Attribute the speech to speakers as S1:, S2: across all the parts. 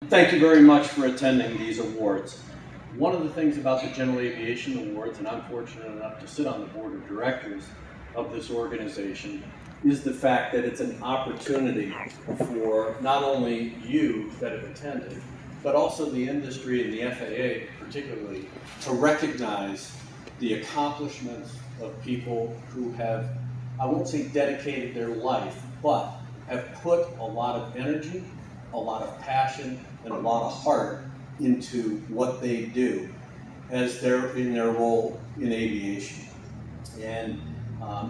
S1: Thank you very much for attending these awards. One of the things about the General Aviation Awards, and I'm fortunate enough to sit on the board of directors of this organization, is the fact that it's an opportunity for not only you that have attended, but also the industry and the FAA particularly, to recognize the accomplishments of people who have, I won't say dedicated their life, but have put a lot of energy, a lot of passion, and a lot of heart into what they do as they're in their role in aviation. And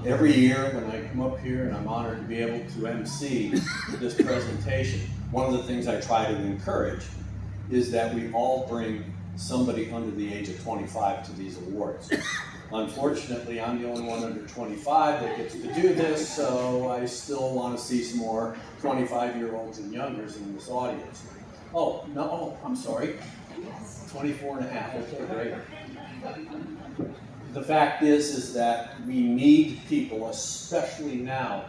S1: every year when I come up here and I'm honored to be able to MC this presentation, one of the things I try to encourage is that we all bring somebody under the age of 25 to these awards. Unfortunately, I'm the only one under 25 that gets to do this, so I still want to see some more 25-year-olds and youngers in this audience. Oh, no, I'm sorry, 24 and a half, okay, great. The fact is that we need people, especially now,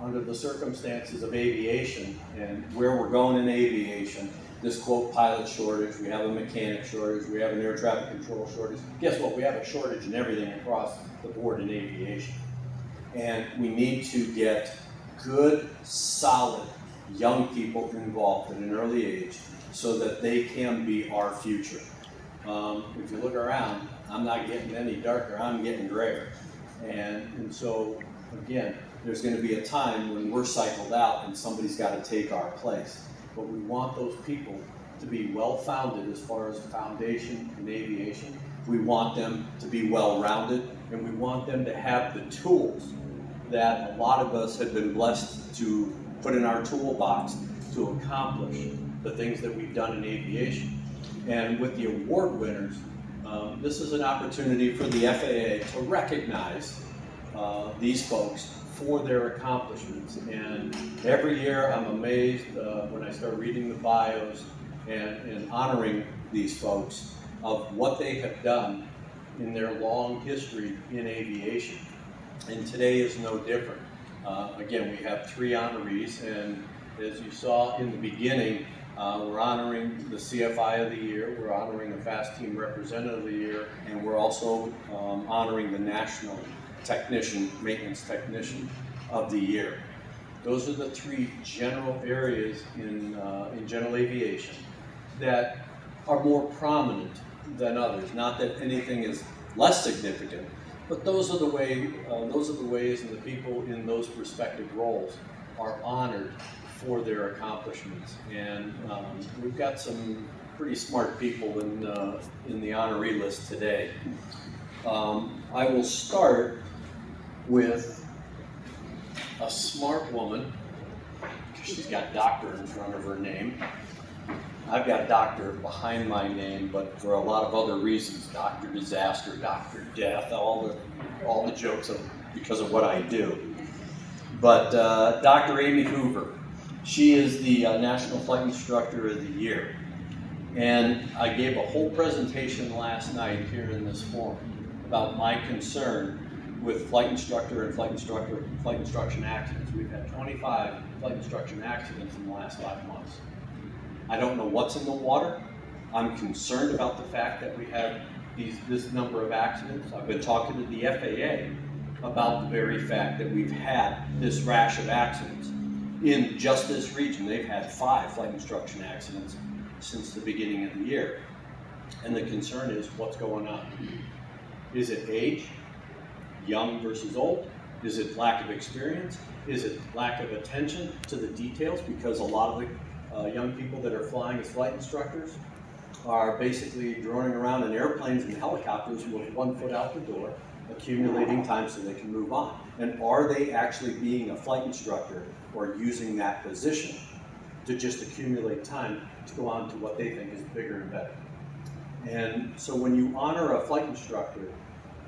S1: under the circumstances of aviation and where we're going in aviation, this quote pilot shortage, we have a mechanic shortage, we have an air traffic control shortage. Guess what? We have a shortage in everything across the board in aviation. And we need to get good, solid, young people involved at an early age so that they can be our future. If you look around, I'm not getting any darker, I'm getting grayer. And so, again, there's going to be a time when we're cycled out and somebody's got to take our place. But we want those people to be well-founded as far as foundation in aviation. We want them to be well-rounded, and we want them to have the tools that a lot of us have been blessed to put in our toolbox to accomplish the things that we've done in aviation. And with the award winners, this is an opportunity for the FAA to recognize these folks for their accomplishments. And every year I'm amazed when I start reading the bios and honoring these folks of what they have done in their long history in aviation. And today is no different. Again, we have 3 honorees, and as you saw in the beginning, we're honoring the CFI of the Year, we're honoring the Fast Team Representative of the Year, and we're also honoring the National Maintenance Technician of the Year. Those are the 3 general areas in general aviation that are more prominent than others. Not that anything is less significant, but those are the ways and the people in those respective roles are honored for their accomplishments. And we've got some pretty smart people in the honoree list today. I will start with a smart woman. She's got doctor in front of her name. I've got doctor behind my name, but for a lot of other reasons, Dr. Disaster, Dr. Death, all the jokes because of what I do. But Dr. Amy Hoover, she is the National Flight Instructor of the Year. And I gave a whole presentation last night here in this forum about my concern with flight instructor and flight instruction accidents. We've had 25 flight instruction accidents in the last 5 months. I don't know what's in the water. I'm concerned about the fact that we have this number of accidents. I've been talking to the FAA about the very fact that we've had this rash of accidents. In just this region, they've had 5 flight instruction accidents since the beginning of the year. And the concern is what's going on. Is it age? Young versus old? Is it lack of experience? Is it lack of attention to the details? Because a lot of the young people that are flying as flight instructors are basically droning around in airplanes and helicopters with 1 foot out the door, accumulating time so they can move on. And are they actually being a flight instructor or using that position to just accumulate time to go on to what they think is bigger and better? And so when you honor a flight instructor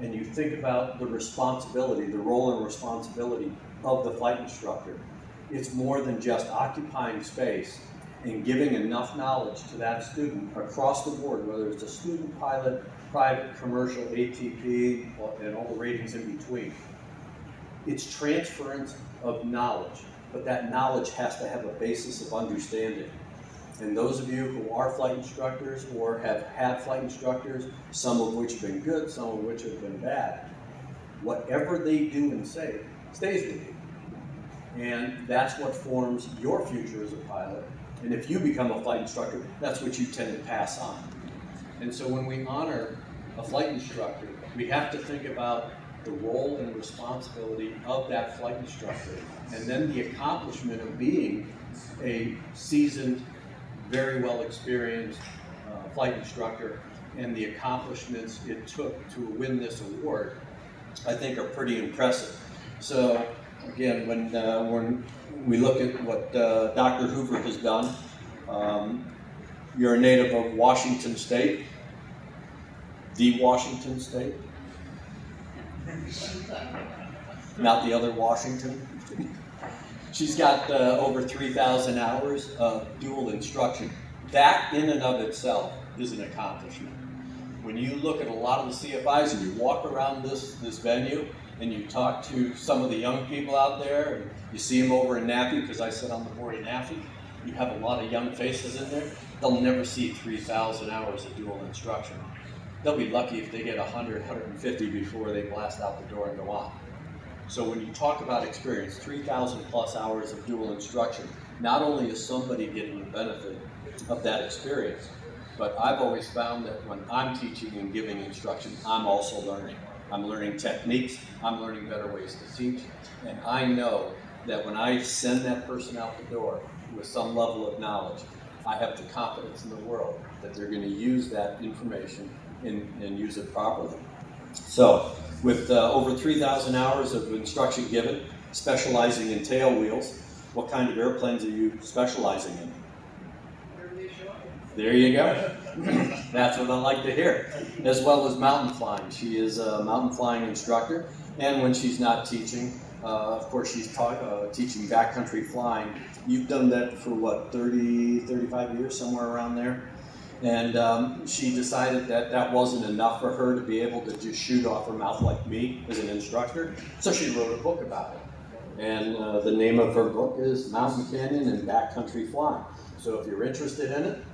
S1: and you think about the responsibility, the role and responsibility of the flight instructor, it's more than just occupying space and giving enough knowledge to that student across the board, whether it's a student pilot, private, commercial, ATP, and all the ratings in between. It's transference of knowledge, but that knowledge has to have a basis of understanding. And those of you who are flight instructors or have had flight instructors, some of which have been good, some of which have been bad, whatever they do and say stays with you. And that's what forms your future as a pilot. And if you become a flight instructor, that's what you tend to pass on. And so when we honor a flight instructor, we have to think about the role and responsibility of that flight instructor, and then the accomplishment of being a seasoned, very well experienced flight instructor, and the accomplishments it took to win this award, I think are pretty impressive. So again, when we look at what Dr. Hoover has done, you're a native of Washington State, the Washington State, not the other Washington. She's got over 3,000 hours of dual instruction. That in and of itself is an accomplishment. When you look at a lot of the CFIs and you walk around this venue and you talk to some of the young people out there, and you see them over in NAFI, because I sit on the board of NAFI, you have a lot of young faces in there. They'll never see 3,000 hours of dual instruction. They'll be lucky if they get 100, 150 before they blast out the door and go on. So when you talk about experience, 3,000 plus hours of dual instruction, not only is somebody getting the benefit of that experience, but I've always found that when I'm teaching and giving instruction, I'm also learning. I'm learning techniques, I'm learning better ways to teach, and I know that when I send that person out the door with some level of knowledge, I have the confidence in the world that they're going to use that information and use it properly. So, with over 3,000 hours of instruction given, specializing in tail wheels, what kind of airplanes are you specializing in? There you go. That's what I like to hear. As well as mountain flying. She is a mountain flying instructor, and when she's not teaching, of course she's teaching backcountry flying. You've done that for what, 30, 35 years, somewhere around there? And she decided that that wasn't enough for her to be able to just shoot off her mouth like me as an instructor, so she wrote a book about it. And the name of her book is Mountain Canyon and Backcountry Flying. So if you're interested in it,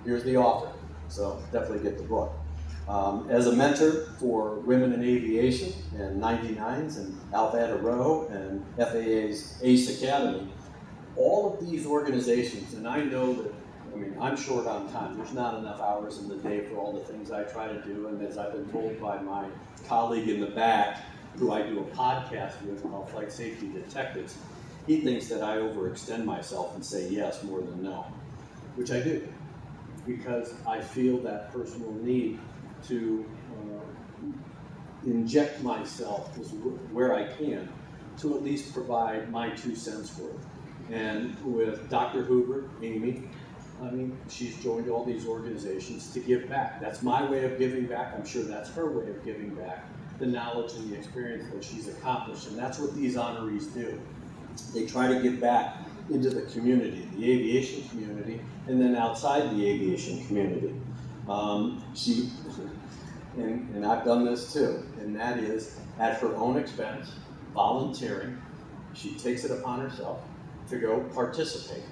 S1: here's the author. So definitely get the book. As a mentor for women in aviation and 99s and Alpha Row and FAA's ACE Academy, all of these organizations, and I know that, I mean, I'm short on time. There's not enough hours in the day for all the things I try to do, and as I've been told by my colleague in the back, who I do a podcast with called Flight Safety Detectives, he thinks that I overextend myself and say yes more than no, which I do, because I feel that personal need to inject myself where I can to at least provide my 2 cents worth. And with Dr. Hoover, Amy, I mean, she's joined all these organizations to give back. That's my way of giving back. I'm sure that's her way of giving back, the knowledge and the experience that she's accomplished. And that's what these honorees do. They try to give back into the community, the aviation community, and then outside the aviation community. And I've done this too, and that is at her own expense, volunteering. She takes it upon herself to go participate.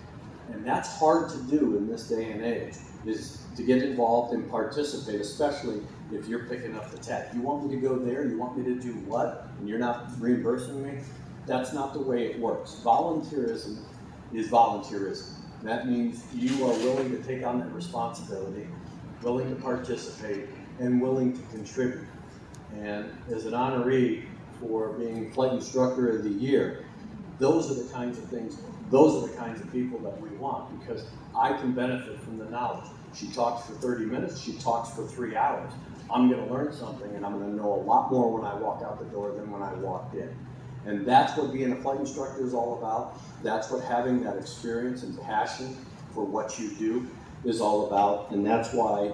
S1: And that's hard to do in this day and age, is to get involved and participate, especially if you're picking up the tab. You want me to go there? You want me to do what? And you're not reimbursing me? That's not the way it works. Volunteerism is volunteerism. That means you are willing to take on that responsibility, willing to participate, and willing to contribute. And as an honoree for being Flight Instructor of the Year, those are the kinds of things, those are the kinds of people that we want, because I can benefit from the knowledge. She talks for 30 minutes, she talks for 3 hours. I'm going to learn something, and I'm going to know a lot more when I walk out the door than when I walked in. And that's what being a flight instructor is all about. That's what having that experience and passion for what you do is all about. And that's why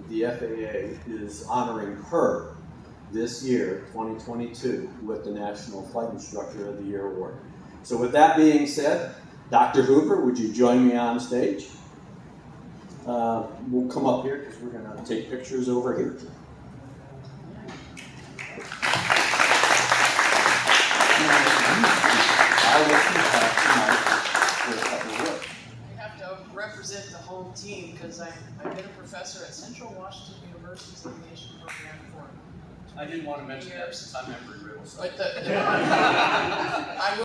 S1: the FAA is honoring her this year, 2022, with the National Flight Instructor of the Year Award. So with that being said, Dr. Hoover, would you join me on stage? We'll come up here because we're going to take pictures over here. I'll let you talk tonight for a couple of words.
S2: represent the home team because I've been a professor at Central Washington University's aviation program for
S1: I didn't want to mention that
S2: years.
S1: since I'm Embry Riddle. So.
S2: But I will